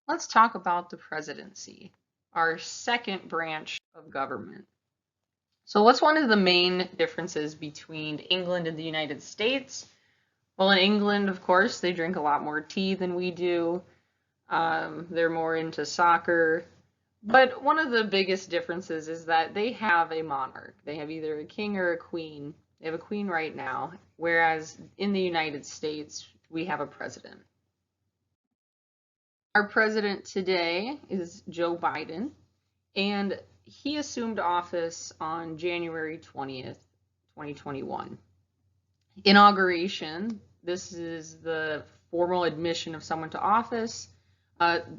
Let's talk about the presidency, our second branch of government. So, what's one of the main differences between England and the United States? Well, in England, of course, they drink a lot more tea than we do. They're more into soccer. But one of the biggest differences is that they have a monarch. They have either a king or a queen. They have a queen right now, whereas in the United States, we have a president. Our president today is Joe Biden, and he assumed office on January 20th, 2021. Inauguration, this is the formal admission of someone to office.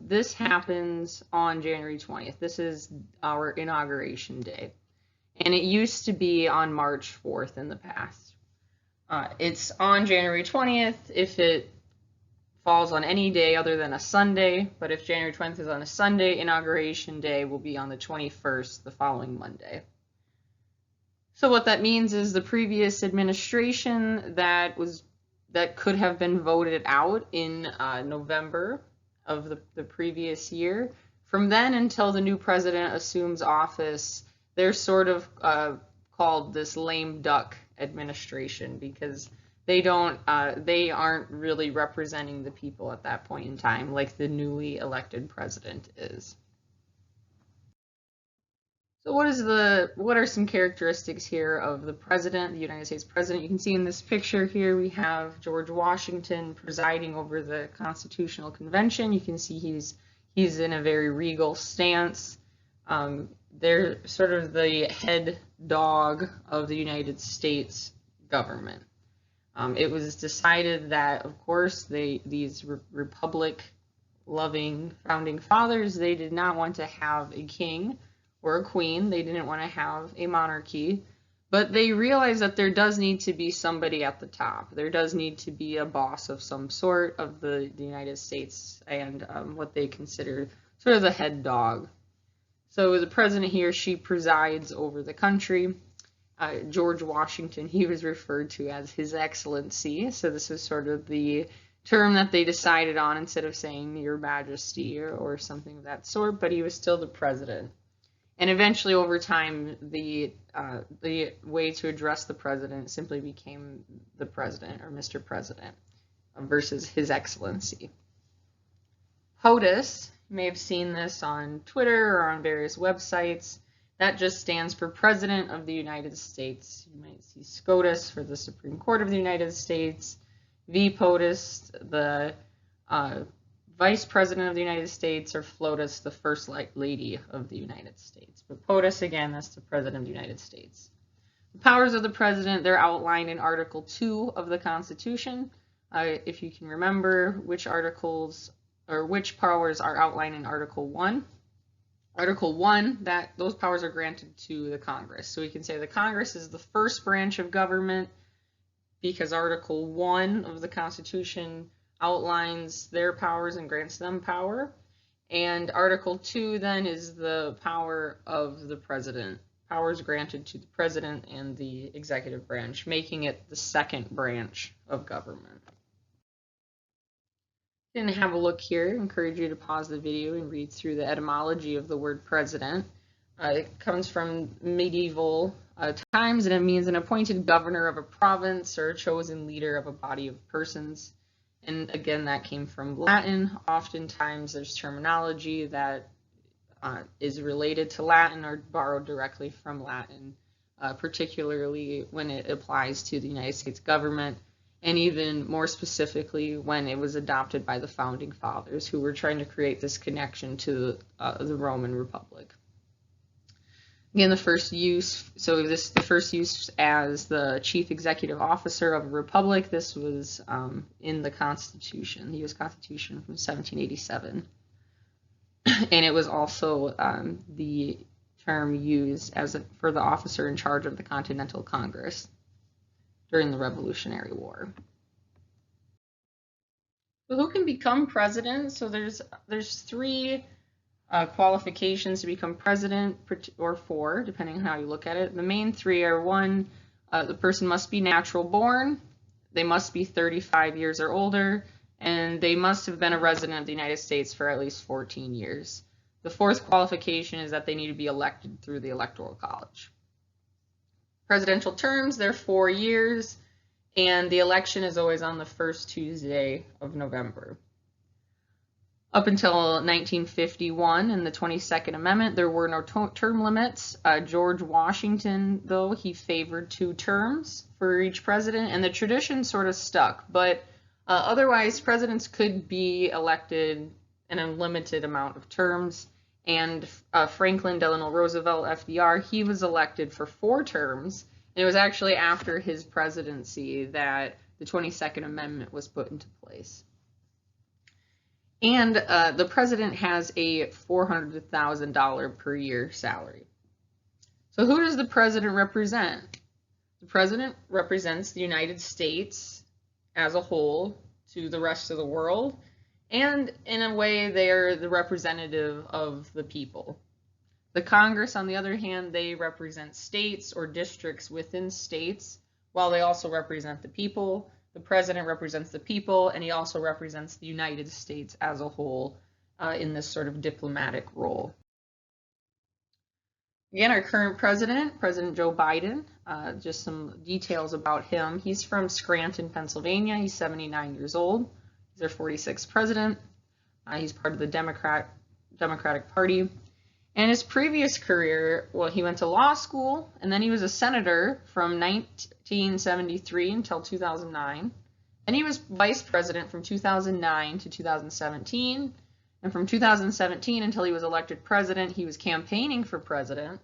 This happens on January 20th. This is our inauguration day. And it used to be on March 4th in the past. It's on January 20th if it falls on any day other than a Sunday, but if January 20th is on a Sunday, inauguration day will be on the 21st, the following Monday. So what that means is the previous administration that could have been voted out in November of the previous year, from then until the new president assumes office, they're sort of called this lame duck administration because they aren't really representing the people at that point in time like the newly elected president is. So what are some characteristics here of the president, the United States president? You can see in this picture here we have George Washington presiding over the Constitutional Convention. You can see he's in a very regal stance. They're sort of the head dog of the United States government. It was decided that, of course, these republic-loving founding fathers, they did not want to have a king or a queen. They didn't want to have a monarchy, but they realized that there does need to be somebody at the top. There does need to be a boss of some sort of the United States and what they consider sort of the head dog. So the president, he or she presides over the country. George Washington, he was referred to as His Excellency. So this was sort of the term that they decided on instead of saying Your Majesty or something of that sort, but he was still the president. And eventually, over time, the way to address the president simply became the president or Mr. President versus His Excellency. POTUS, you may have seen this on Twitter or on various websites. That just stands for President of the United States. You might see SCOTUS for the Supreme Court of the United States, VPOTUS, the Vice President of the United States, or FLOTUS, the First Lady of the United States. But POTUS, again, that's the President of the United States. The powers of the President, they're outlined in Article 2 of the Constitution. If you can remember which articles or which powers are outlined in Article 1. Article 1, those powers are granted to the Congress. So we can say the Congress is the first branch of government because Article 1 of the Constitution outlines their powers and grants them power. And Article 2 then is the power of the president, powers granted to the president and the executive branch, making it the second branch of government. And have a look here. I encourage you to pause the video and read through the etymology of the word president. It comes from medieval times, and it means an appointed governor of a province or a chosen leader of a body of persons. And again, that came from Latin. Oftentimes there's terminology that is related to Latin or borrowed directly from Latin, particularly when it applies to the United States government, and even more specifically when it was adopted by the founding fathers who were trying to create this connection to the Roman Republic. Again, the first use as the chief executive officer of a republic, this was in the Constitution, the U.S. Constitution from 1787. And it was also the term used for the officer in charge of the Continental Congress during the Revolutionary War. So who can become president? So there's three qualifications to become president, or four, depending on how you look at it. The main three are: one, the person must be natural born, they must be 35 years or older, and they must have been a resident of the United States for at least 14 years. The fourth qualification is that they need to be elected through the Electoral College. Presidential terms, they're 4 years, and the election is always on the first Tuesday of November. Up until 1951 and the 22nd Amendment, there were no term limits. George Washington, though, he favored 2 terms for each president, and the tradition sort of stuck. But otherwise, presidents could be elected in a limited amount of terms. And Franklin Delano Roosevelt, FDR, he was elected for 4 terms. And it was actually after his presidency that the 22nd Amendment was put into place. And the president has a $400,000 per year salary. So who does the president represent? The president represents the United States as a whole to the rest of the world. And in a way, they're the representative of the people. The Congress, on the other hand, they represent states or districts within states, while they also represent the people. The president represents the people, and he also represents the United States as a whole in this sort of diplomatic role. Again, our current president, President Joe Biden, just some details about him. He's from Scranton, Pennsylvania. He's 79 years old. He's our 46th president. He's part of the Democratic Party. And his previous career, well, he went to law school, and then he was a senator from 1973 until 2009. And he was vice president from 2009 to 2017. And from 2017 until he was elected president, he was campaigning for president.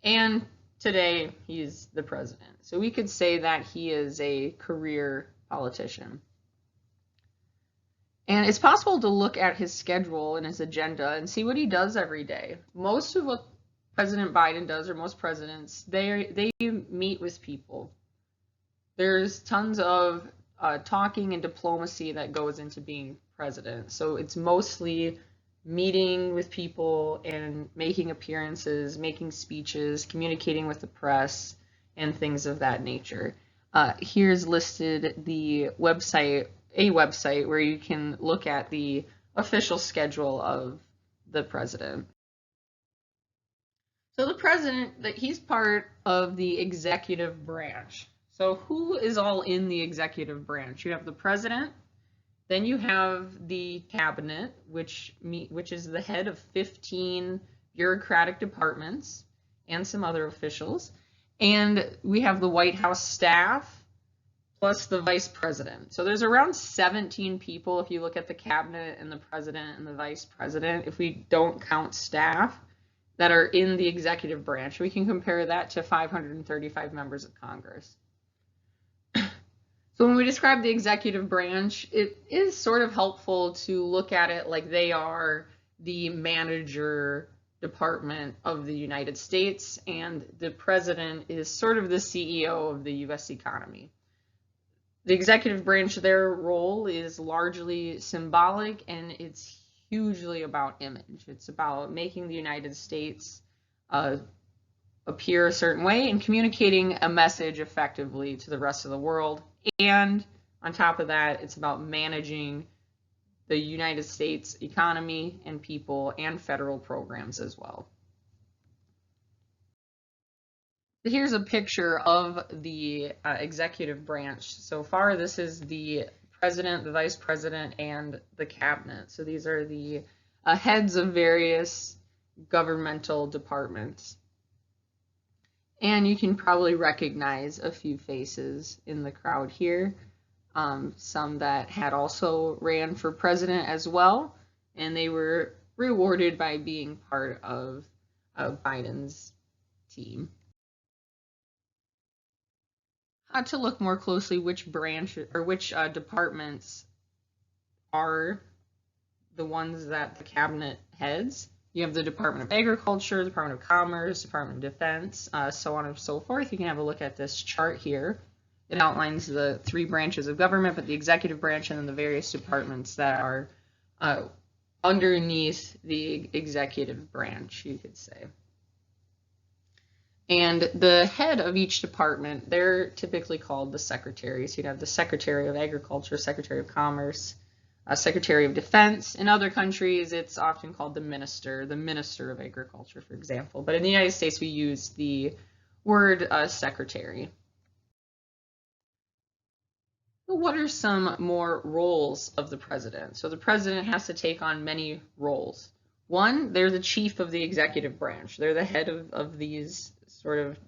And today, he's the president. So we could say that he is a career politician. And it's possible to look at his schedule and his agenda and see what he does every day. Most of what President Biden does, or most presidents, they meet with people. There's tons of talking and diplomacy that goes into being president. So it's mostly meeting with people and making appearances, making speeches, communicating with the press, and things of that nature. Here's listed the website, a website where you can look at the official schedule of the president. So the president, he's part of the executive branch. So who is all in the executive branch? You have the president, then you have the cabinet, which is the head of 15 bureaucratic departments and some other officials. And we have the White House staff, plus the vice president. So there's around 17 people if you look at the cabinet and the president and the vice president, if we don't count staff, that are in the executive branch. We can compare that to 535 members of Congress. So when we describe the executive branch, it is sort of helpful to look at it like they are the manager department of the United States, and the president is sort of the CEO of the U.S. economy. The executive branch, their role is largely symbolic, and it's hugely about image. It's about making the United States appear a certain way and communicating a message effectively to the rest of the world. And on top of that, it's about managing the United States economy and people and federal programs as well. Here's a picture of the executive branch. So far, this is the president, the vice president, and the cabinet. So these are the heads of various governmental departments. And you can probably recognize a few faces in the crowd here. Some that had also ran for president as well, and they were rewarded by being part of Biden's team. To look more closely which branch or which departments are the ones that the cabinet heads. You have the Department of Agriculture, Department of Commerce, Department of Defense, so on and so forth. You can have a look at this chart here. It outlines the 3 branches of government, but the executive branch and then the various departments that are underneath the executive branch, you could say. And the head of each department, they're typically called the secretary. So you'd have the Secretary of Agriculture, Secretary of Commerce, Secretary of Defense. In other countries, it's often called the Minister of Agriculture, for example. But in the United States, we use the word Secretary. What are some more roles of the president? So the president has to take on many roles. One, they're the chief of the executive branch. They're the head of these sort of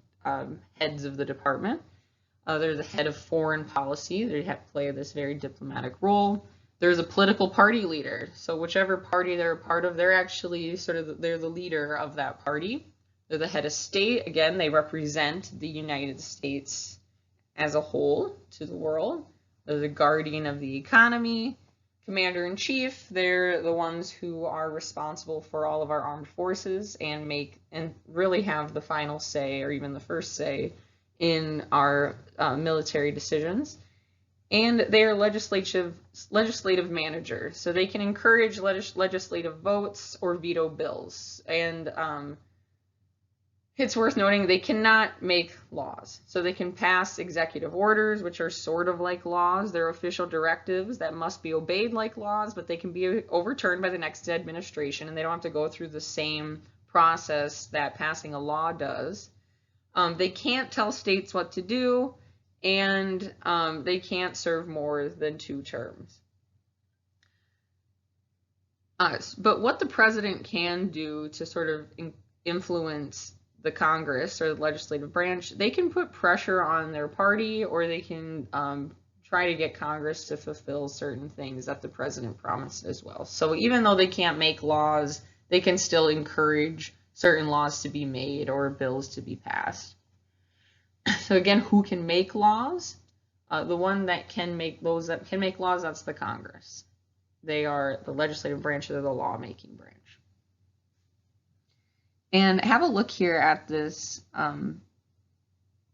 heads of the department. They're the head of foreign policy. They have to play this very diplomatic role. There's a political party leader. So whichever party they're a part of, they're actually they're the leader of that party. They're the head of state. Again, they represent the United States as a whole to the world. They're the guardian of the economy. Commander-in-chief, they're the ones who are responsible for all of our armed forces and really have the final say, or even the first say, in our military decisions. And they are legislative manager, so they can encourage legislative votes or veto bills. And it's worth noting they cannot make laws. So they can pass executive orders, which are sort of like laws. They're official directives that must be obeyed like laws, but they can be overturned by the next administration, and they don't have to go through the same process that passing a law does. They can't tell states what to do, and they can't serve more than 2 terms. But what the president can do to sort of influence the Congress or the legislative branch, they can put pressure on their party, or they can try to get Congress to fulfill certain things that the president promised as well. So even though they can't make laws, they can still encourage certain laws to be made or bills to be passed. So again, who can make laws? The one that can make laws, that's the Congress. They are the legislative branch, or the lawmaking branch. And have a look here at this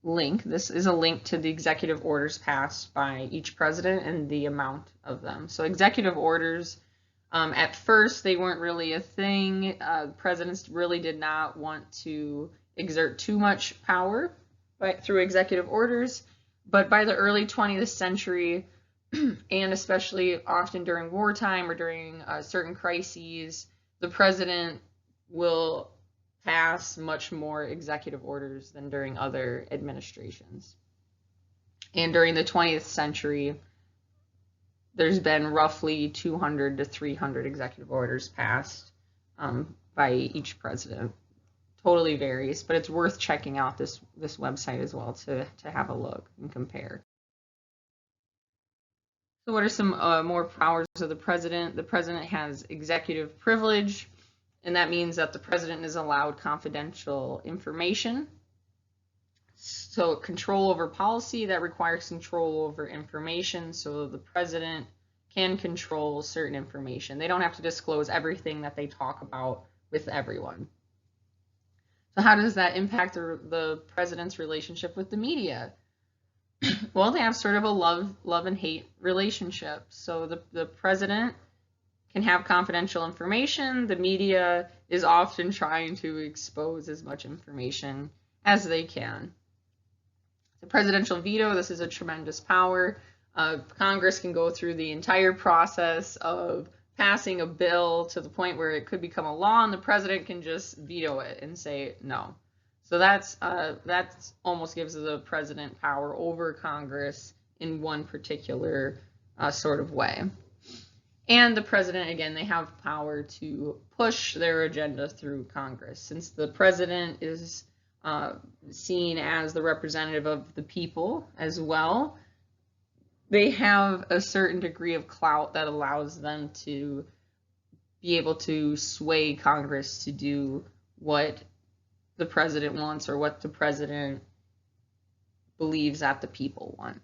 link. This is a link to the executive orders passed by each president and the amount of them. So executive orders, at first, they weren't really a thing. Presidents really did not want to exert too much power through executive orders. But by the early 20th century, and especially often during wartime or during certain crises, the president will pass much more executive orders than during other administrations. And during the 20th century, there's been roughly 200 to 300 executive orders passed by each president. Totally varies, but it's worth checking out this website as well to have a look and compare. So what are some more powers of the president? The president has executive privilege, and that means that the president is allowed confidential information. So control over policy, that requires control over information, so the president can control certain information. They don't have to disclose everything that they talk about with everyone. So how does that impact the president's relationship with the media? Well, they have sort of a love and hate relationship. So the president can have confidential information. The media is often trying to expose as much information as they can. The presidential veto, this is a tremendous power. Congress can go through the entire process of passing a bill to the point where it could become a law, and the president can just veto it and say no. So that's almost gives the president power over Congress in one particular sort of way. And the president, again, they have power to push their agenda through Congress. Since the president is seen as the representative of the people as well, they have a certain degree of clout that allows them to be able to sway Congress to do what the president wants or what the president believes that the people want.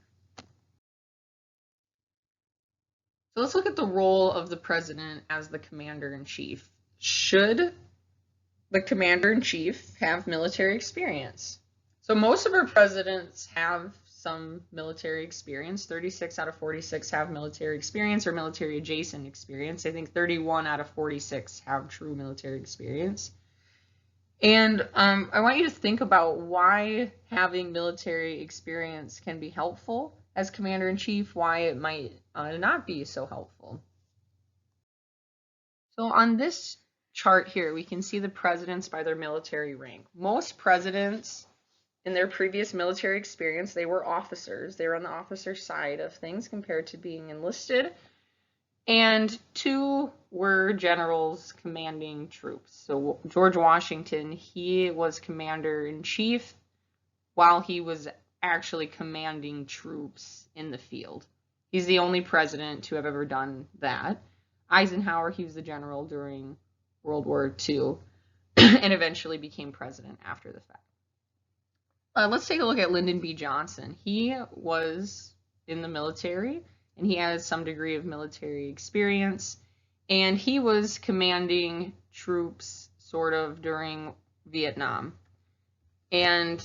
So let's look at the role of the president as the commander-in-chief. Should the commander-in-chief have military experience? So most of our presidents have some military experience. 36 out of 46 have military experience or military adjacent experience. I think 31 out of 46 have true military experience. And I want you to think about why having military experience can be helpful as commander-in-chief, why it might not be so helpful. So on this chart here, we can see the presidents by their military rank. Most presidents in their previous military experience, they were officers. They were on the officer side of things compared to being enlisted. And 2 were generals commanding troops. So George Washington, he was commander-in-chief while he was actually commanding troops in the field. He's the only president to have ever done that. Eisenhower, he was the general during World War II and eventually became president after the fact. Let's take a look at Lyndon B. Johnson. He was in the military and he has some degree of military experience, and he was commanding troops sort of during Vietnam. And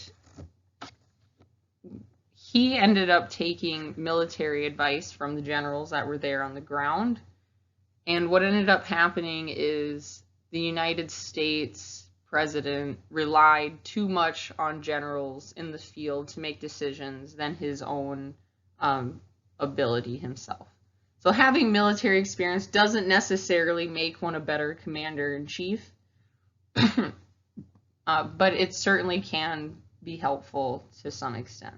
he ended up taking military advice from the generals that were there on the ground. And what ended up happening is the United States president relied too much on generals in the field to make decisions than his own ability himself. So having military experience doesn't necessarily make one a better commander-in-chief, but it certainly can be helpful to some extent.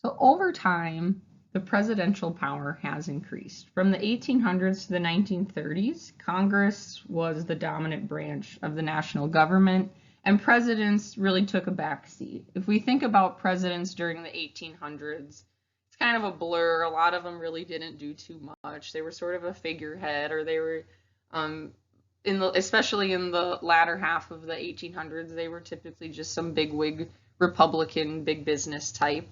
So over time, the presidential power has increased. From the 1800s to the 1930s, Congress was the dominant branch of the national government, and presidents really took a back seat. If we think about presidents during the 1800s, it's kind of a blur. A lot of them really didn't do too much. They were sort of a figurehead, or they were, especially in the latter half of the 1800s, they were typically just some bigwig Republican, big business type.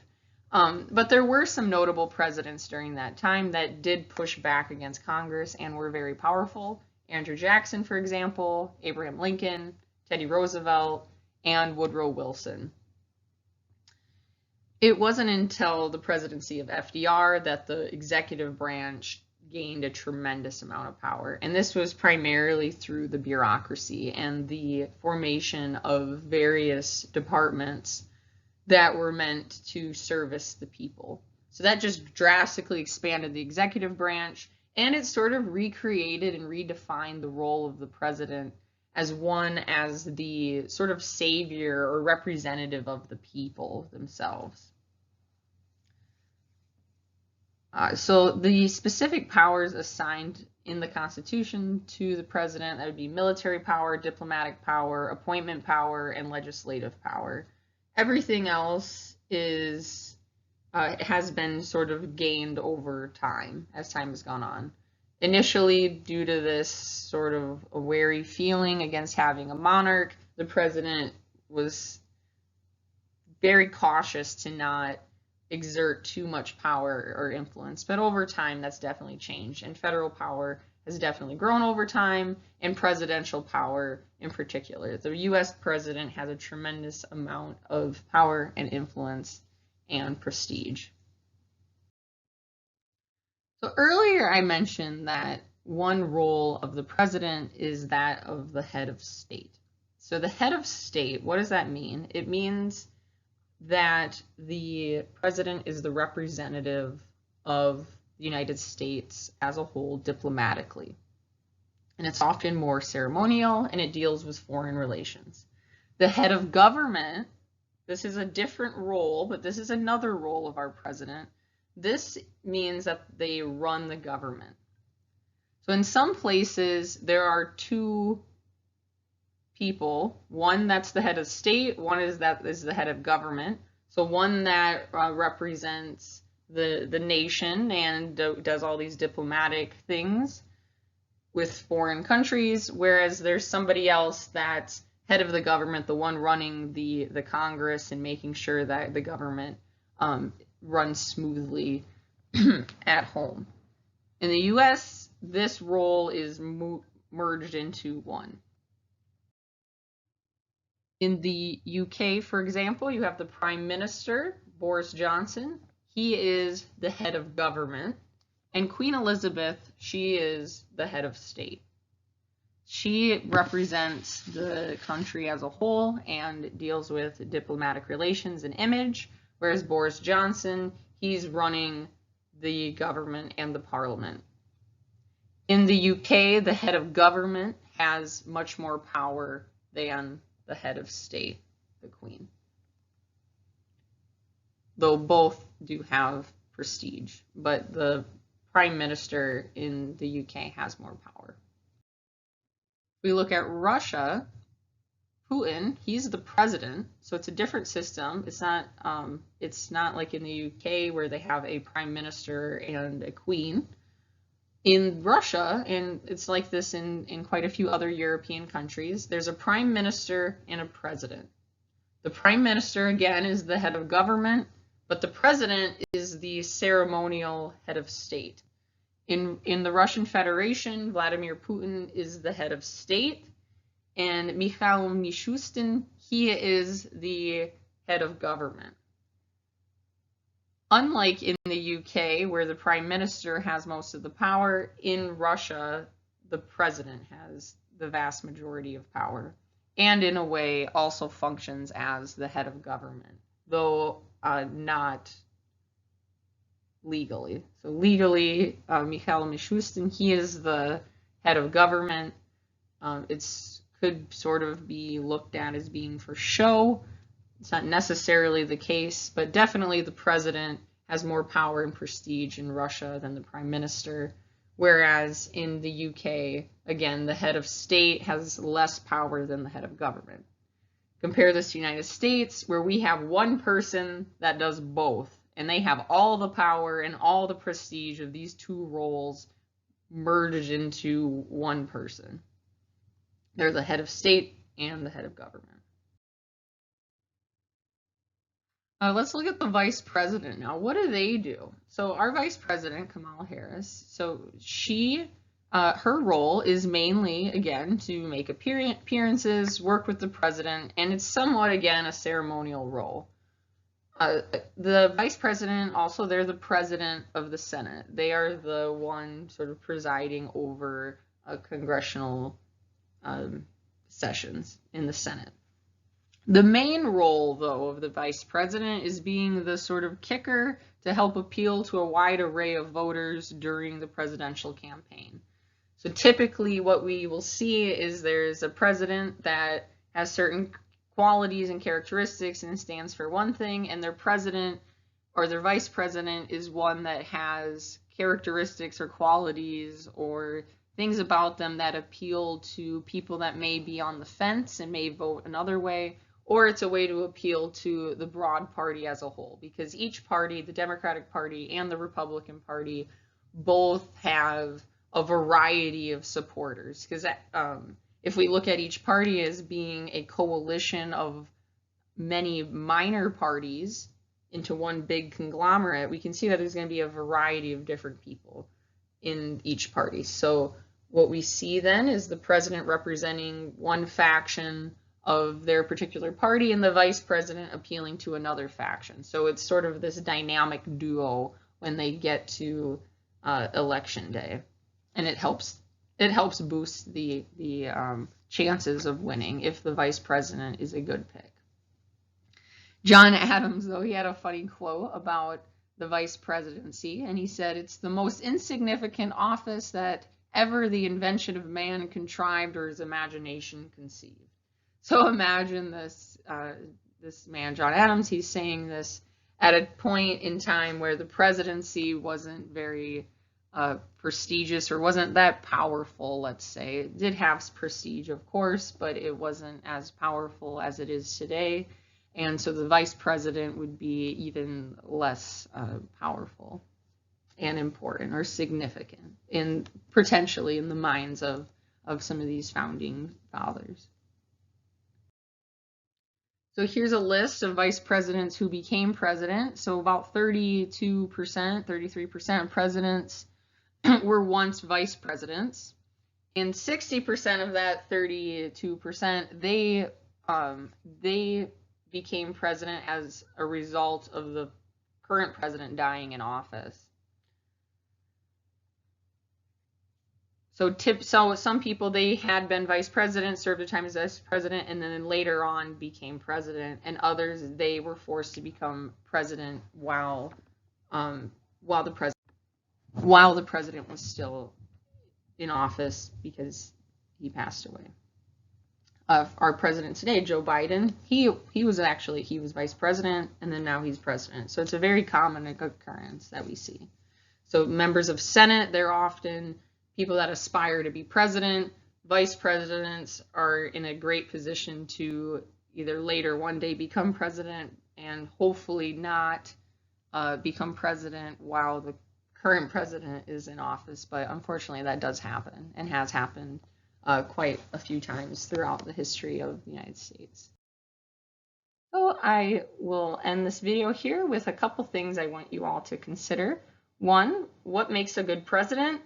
But there were some notable presidents during that time that did push back against Congress and were very powerful. Andrew Jackson, for example, Abraham Lincoln, Teddy Roosevelt, and Woodrow Wilson. It wasn't until the presidency of FDR that the executive branch gained a tremendous amount of power. And this was primarily through the bureaucracy and the formation of various departments that were meant to service the people. So that just drastically expanded the executive branch, and it sort of recreated and redefined the role of the president as the sort of savior or representative of the people themselves. So the specific powers assigned in the Constitution to the president, that would be military power, diplomatic power, appointment power, and legislative power. Everything else has been sort of gained over time as time has gone on. Initially, due to this sort of a wary feeling against having a monarch, the president was very cautious to not exert too much power or influence. But over time, that's definitely changed, and federal power has definitely grown over time, and presidential power in particular. The US president has a tremendous amount of power and influence and prestige. So earlier I mentioned that one role of the president is that of the head of state. So the head of state, what does that mean? It means that the president is the representative of the United States as a whole diplomatically. And it's often more ceremonial, and it deals with foreign relations. The head of government, this is a different role, but this is another role of our president. This means that they run the government. So in some places, there are 2 people, one that's the head of state, one is the head of government. So one that represents the nation and does all these diplomatic things with foreign countries, whereas there's somebody else that's head of the government, the one running the Congress and making sure that the government runs smoothly at home. In the US, this role is merged into one. In the UK, for example, you have the Prime Minister, Boris Johnson. He is the head of government. And Queen Elizabeth, she is the head of state. She represents the country as a whole and deals with diplomatic relations and image, whereas Boris Johnson, he's running the government and the parliament. In the UK, the head of government has much more power than the head of state, the Queen. Though both do have prestige, but the Prime Minister in the UK has more power. If we look at Russia, Putin, he's the president, so it's a different system. It's not like in the UK where they have a prime minister and a queen. In Russia, and it's like this in quite a few other European countries, there's a prime minister and a president. The prime minister, again, is the head of government, but the president is the ceremonial head of state. In the Russian Federation, Vladimir Putin is the head of state, and Mikhail Mishustin, he is the head of government. Unlike in the UK, where the prime minister has most of the power, in Russia, the president has the vast majority of power, and in a way also functions as the head of government, though not legally. So legally, Mikhail Mishustin, he is the head of government. It could sort of be looked at as being for show. It's not necessarily the case, but definitely the president has more power and prestige in Russia than the prime minister, whereas in the UK, again, the head of state has less power than the head of government. Compare this to the United States, where we have one person that does both, and they have all the power and all the prestige of these two roles merged into one person. They're the head of state and the head of government. Let's look at the vice president now. What do they do? So our vice president, Kamala Harris, so her role is mainly, again, to make appearances, work with the president, and it's somewhat, again, a ceremonial role. The vice president, also, they're the president of the Senate. They are the one sort of presiding over congressional sessions in the Senate. The main role, though, of the vice president is being the sort of kicker to help appeal to a wide array of voters during the presidential campaign. So typically what we will see is there's a president that has certain qualities and characteristics and stands for one thing, and their president or their vice president is one that has characteristics or qualities or things about them that appeal to people that may be on the fence and may vote another way, or it's a way to appeal to the broad party as a whole, because each party, the Democratic Party and the Republican Party, both have a variety of supporters. Because if we look at each party as being a coalition of many minor parties into one big conglomerate, we can see that there's going to be a variety of different people in each party. So what we see then is the president representing one faction of their particular party and the vice president appealing to another faction. So it's sort of this dynamic duo when they get to election day, and it helps boost the chances of winning if the vice president is a good pick. John Adams, though, he had a funny quote about the vice presidency, and he said, "It's the most insignificant office that ever the invention of man contrived or his imagination conceived." So imagine this man, John Adams, he's saying this at a point in time where the presidency wasn't very prestigious or wasn't that powerful, let's say. It did have prestige, of course, but it wasn't as powerful as it is today. And so the vice president would be even less powerful and important or significant potentially in the minds of some of these founding fathers. So here's a list of vice presidents who became president. So about 32%, 33% of presidents were once vice presidents. And 60% of that 32%, they became president as a result of the current president dying in office. So some people, they had been vice president, served a time as vice president, and then later on became president. And others, they were forced to become president while the president was still in office because he passed away. Our president today, Joe Biden, he was vice president, and then now he's president. So it's a very common occurrence that we see. So members of Senate, they're often people that aspire to be president. Vice presidents are in a great position to either later one day become president and hopefully not become president while the current president is in office. But unfortunately, that does happen and has happened quite a few times throughout the history of the United States. So I will end this video here with a couple things I want you all to consider. One, what makes a good president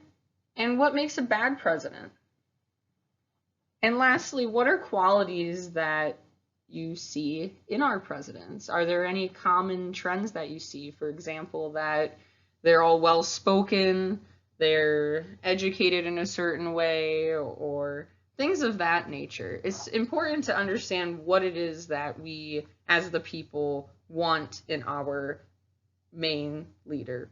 and what makes a bad president? And lastly, what are qualities that you see in our presidents? Are there any common trends that you see? For example, that they're all well-spoken, they're educated in a certain way, or things of that nature. It's important to understand what it is that we, as the people, want in our main leader.